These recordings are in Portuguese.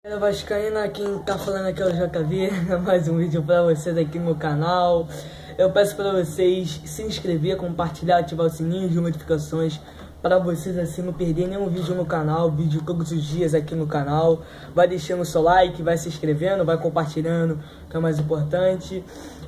Galera vascaína, quem tá falando aqui é o JV, mais um vídeo pra vocês aqui no canal. Eu peço pra vocês se inscrever, compartilhar, ativar o sininho de notificações para vocês assim não perderem nenhum vídeo no canal, vídeo todos os dias aqui no canal. Vai deixando o seu like, vai se inscrevendo, vai compartilhando, que é o mais importante.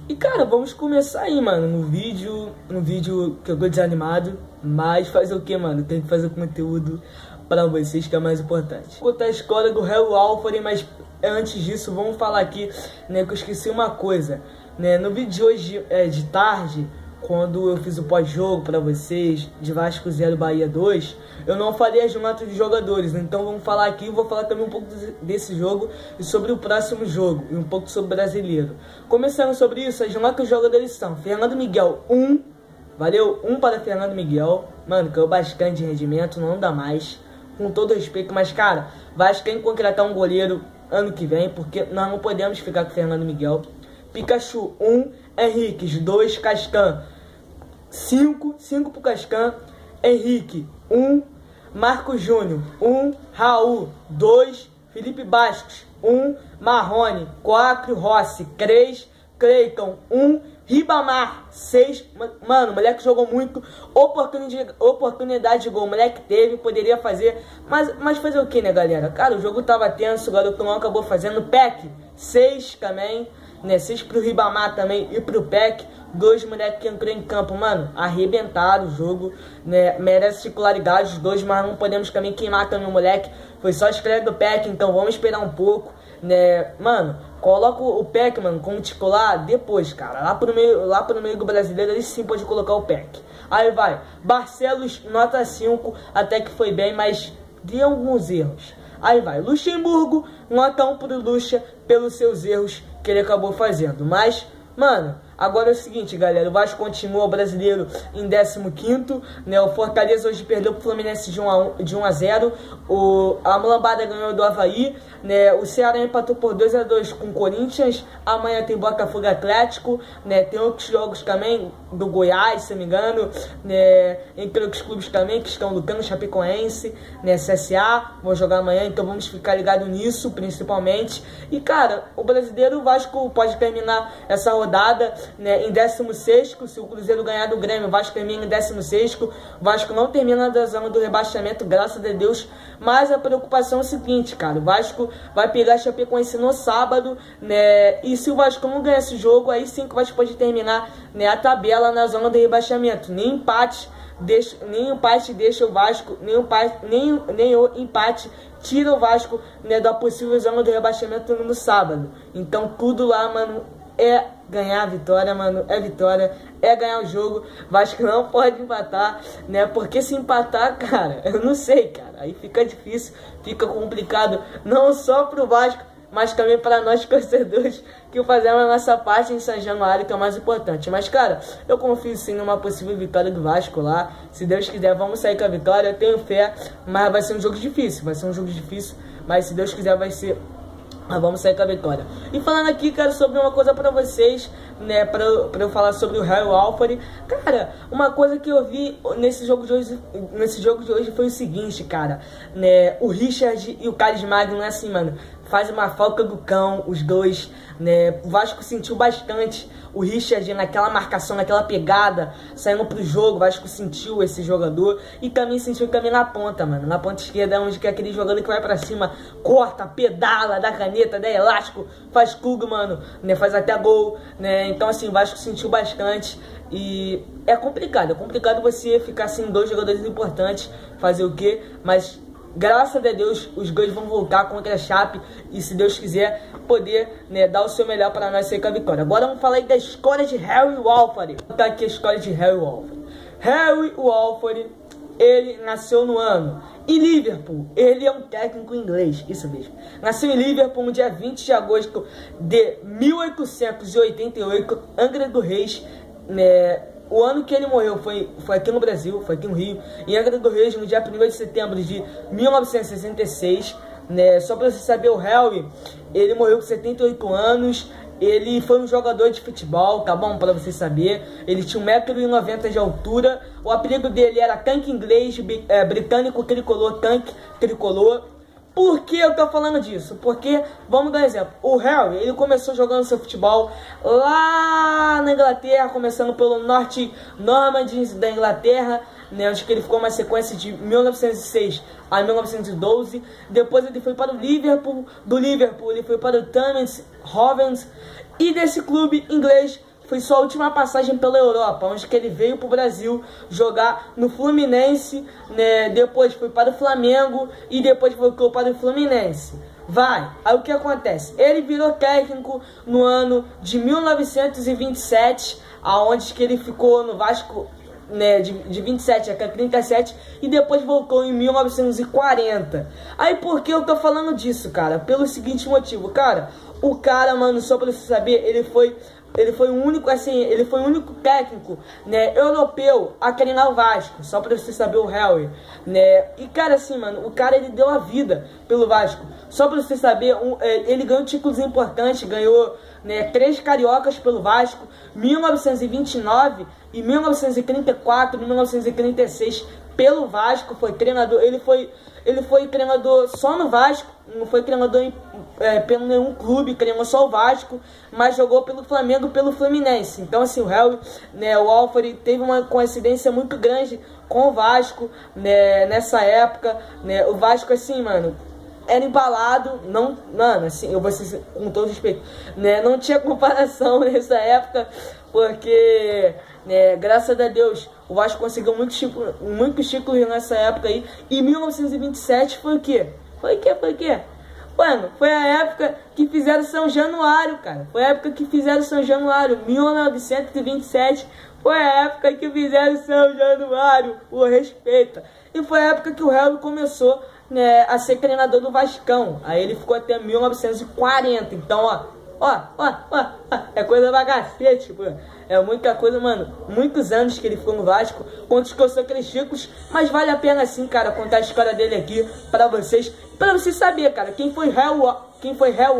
E cara, vamos começar aí, mano, no vídeo que eu tô desanimado, mas fazer o que, mano? Tem que fazer conteúdo para vocês, que é mais importante. Vou contar a história do Harry Walford, mas antes disso, vamos falar aqui, né, que eu esqueci uma coisa, né, no vídeo de hoje, de tarde, quando eu fiz o pós-jogo para vocês, de Vasco 0 Bahia 2, eu não falei as notas dos jogadores, né? Então vamos falar aqui, vou falar também um pouco desse jogo e sobre o próximo jogo, e um pouco sobre o brasileiro. Começando sobre isso, as notas dos jogadores são: Fernando Miguel, 1, valeu, 1 para Fernando Miguel, mano, caiu bastante de rendimento, não dá mais. Com todo respeito, mas cara, Vasco tem que contratar um goleiro ano que vem, porque nós não podemos ficar com o Fernando Miguel. Pikachu, 1, Henrique, 2, Cascan, 5 pro Cascan, Henrique, 1, Marcos Júnior, 1, Raul, 2, Felipe Bastos, 1, Marrone, 4, Rossi, 3, Cleiton, 1, Ribamar, 6, mano, o moleque jogou muito, oportunidade de gol, o moleque teve, poderia fazer, mas fazer o que, né, galera? Cara, o jogo tava tenso, o garoto não acabou fazendo. Peck, 6 também, né, 6 pro Ribamar também e pro Peck, 2 moleques que entrou em campo, mano, arrebentaram o jogo, né, merece titularidade os dois, mas não podemos também queimar também o moleque, foi só a estreia do Peck, então vamos esperar um pouco, né, mano, coloca o Peck, mano, como titular depois, cara, lá pro meio do brasileiro, aí sim pode colocar o Peck. Aí vai, Barcelos, nota 5, até que foi bem, mas deu alguns erros. Aí vai, Luxemburgo, nota 1 pro Luxa, pelos seus erros que ele acabou fazendo, mas, mano, agora é o seguinte, galera, o Vasco continua o brasileiro em 15º, né, o Fortaleza hoje perdeu pro Fluminense de 1 a 0, a Mulambada ganhou do Avaí, né, o Ceará empatou por 2 a 2 com o Corinthians, amanhã tem Botafogo Atlético, né, tem outros jogos também, do Goiás, se não me engano, né, entre outros clubes também que estão lutando, Chapecoense, né, CSA, vão jogar amanhã, então vamos ficar ligados nisso, principalmente. E cara, o brasileiro, o Vasco pode terminar essa rodada, né, em 16º, se o Cruzeiro ganhar do Grêmio, o Vasco termina em 16º, o Vasco não termina da zona do rebaixamento, graças a Deus, mas a preocupação é o seguinte, cara, o Vasco vai pegar a Chapecoense no sábado, né, e se o Vasco não ganhar esse jogo, aí sim que o Vasco pode terminar, né, a tabela na zona do rebaixamento. Nem o empate deixa o Vasco, nem o empate tira o Vasco, né, da possível zona do rebaixamento no sábado. Então tudo lá, mano, é ganhar a vitória, mano, é vitória, é ganhar o jogo. Vasco não pode empatar, né, porque se empatar, cara, eu não sei, cara, aí fica difícil, fica complicado, não só pro Vasco, mas também para nós torcedores que fazemos a nossa parte em São Januário, que é o mais importante. Mas, cara, eu confio sim numa possível vitória do Vasco lá. Se Deus quiser, vamos sair com a vitória. Eu tenho fé, mas vai ser um jogo difícil. Mas se Deus quiser, vai ser... Mas vamos sair com a vitória. E falando aqui, cara, sobre uma coisa pra vocês, né, pra eu falar sobre o Harry Walford. Cara, uma coisa que eu vi nesse jogo de hoje foi o seguinte, cara, né, o Richard e o Carlos Magno, né, assim, mano, faz uma falta do cão, os dois, né, o Vasco sentiu bastante o Richard naquela marcação, naquela pegada, saindo pro jogo, o Vasco sentiu esse jogador, e também sentiu também na ponta, mano, na ponta esquerda, onde que é aquele jogador que vai pra cima, corta, pedala, dá caneta, dá elástico, faz tudo, mano, né, faz até gol, né, então assim, o Vasco sentiu bastante, e é complicado você ficar assim, dois jogadores importantes, fazer o quê, mas... Graças a Deus, os gols vão voltar contra a Chape e, se Deus quiser, poder, né, dar o seu melhor para nós sair com a vitória. Agora vamos falar aí da história de Harry Walford. Vou botar aqui a história de Harry Walford. Harry Walford, ele nasceu no ano em Liverpool. Ele é um técnico inglês, isso mesmo. Nasceu em Liverpool no dia 20 de agosto de 1888, Angra dos Reis, né... O ano que ele morreu foi aqui no Brasil, foi aqui no Rio, em Angra dos Reis, no dia 1º de setembro de 1966, né? Só pra você saber, o Harry, ele morreu com 78 anos, ele foi um jogador de futebol, tá bom? Pra você saber, ele tinha 1,90 m de altura, o apelido dele era tanque inglês, britânico tricolor, tanque tricolor. Por que eu tô falando disso? Porque, vamos dar um exemplo, o Harry, ele começou jogando seu futebol lá na Inglaterra, começando pelo North Normandy da Inglaterra, né, onde que ele ficou uma sequência de 1906 a 1912. Depois ele foi para o Liverpool, do Liverpool ele foi para o Thames Rovers, e desse clube inglês foi sua última passagem pela Europa, onde que ele veio para o Brasil jogar no Fluminense, né? Depois foi para o Flamengo e depois voltou para o Fluminense. Aí o que acontece? Ele virou técnico no ano de 1927, aonde que ele ficou no Vasco, né, de 27 até 37, e depois voltou em 1940. Aí por que eu tô falando disso, cara? Pelo seguinte motivo, cara, o cara, mano, só pra você saber, ele foi o único, assim, ele foi o único técnico, né, europeu a treinar o Vasco, só pra você saber, o Harry, né, e cara, assim, mano, o cara, ele deu a vida pelo Vasco, só pra você saber, ele ganhou títulos importantes, ganhou, né, 3 cariocas pelo Vasco, 1929 e 1934, 1936, pelo Vasco, foi treinador, ele foi treinador só no Vasco, não foi treinador pelo nenhum clube, treinou só o Vasco, mas jogou pelo Flamengo, pelo Fluminense. Então assim, o Harry, né, o Alfred teve uma coincidência muito grande com o Vasco, né, nessa época, né, o Vasco, assim, mano, era embalado, não, mano, assim, eu vou ser com todo respeito, né, não tinha comparação nessa época, porque, né, graças a Deus, o Vasco conseguiu muitos títulos nessa época aí. E 1927 foi o quê? Foi o quê? Mano, foi a época que fizeram São Januário, cara. Foi a época que fizeram São Januário, 1927. Foi a época que fizeram São Januário, por respeito. E foi a época que o Harry começou, né, a ser treinador do Vascão. Aí ele ficou até 1940. Então, é coisa pra cacete, pô. É muita coisa, mano. Muitos anos que ele ficou no Vasco, conquistou aqueles títulos, mas vale a pena sim, cara, contar a história dele aqui pra vocês saber, cara, quem foi Harry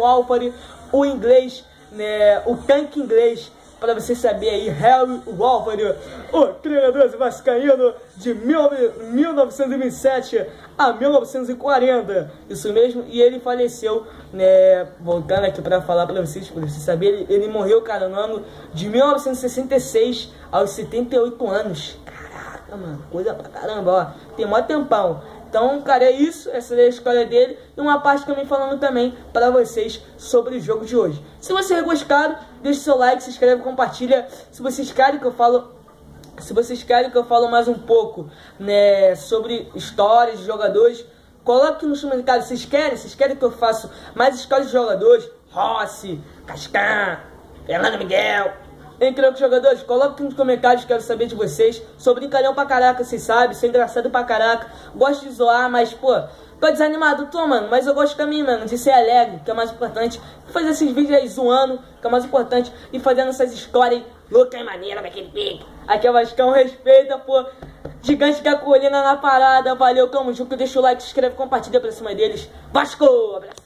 Alford, o inglês, né, o tanque inglês, para você saber aí, Harry Alford, o treinador vascaíno de 1927 a 1940, isso mesmo, e ele faleceu, né, voltando aqui para falar para vocês saberem, ele morreu, cara, no ano de 1966, aos 78 anos, caraca, mano, coisa pra caramba, ó, tem mó tempão. Então, cara, é isso, essa é a história dele e uma parte também falando também para vocês sobre o jogo de hoje. Se vocês gostaram, deixe seu like, se inscreve, compartilha. Se vocês querem que eu falo mais um pouco, né, sobre histórias de jogadores, coloque nos comentários. Vocês querem que eu faça mais histórias de jogadores? Rossi, Cascan, Fernando Miguel, entre outros jogadores, coloque nos comentários, quero saber de vocês. Sou brincalhão pra caraca, vocês sabem, sou engraçado pra caraca, gosto de zoar, mas, pô, tô desanimado, mano, mas eu gosto também, mano, de ser alegre, que é mais importante, fazer esses vídeos aí zoando, que é mais importante, e fazendo essas histórias loucas e maneiras daquele pique. Aqui é o Vascão, respeita, pô, gigante da colina na parada, valeu, tamo junto, deixa o like, se inscreve, compartilha pra cima deles, Vasco, abraço.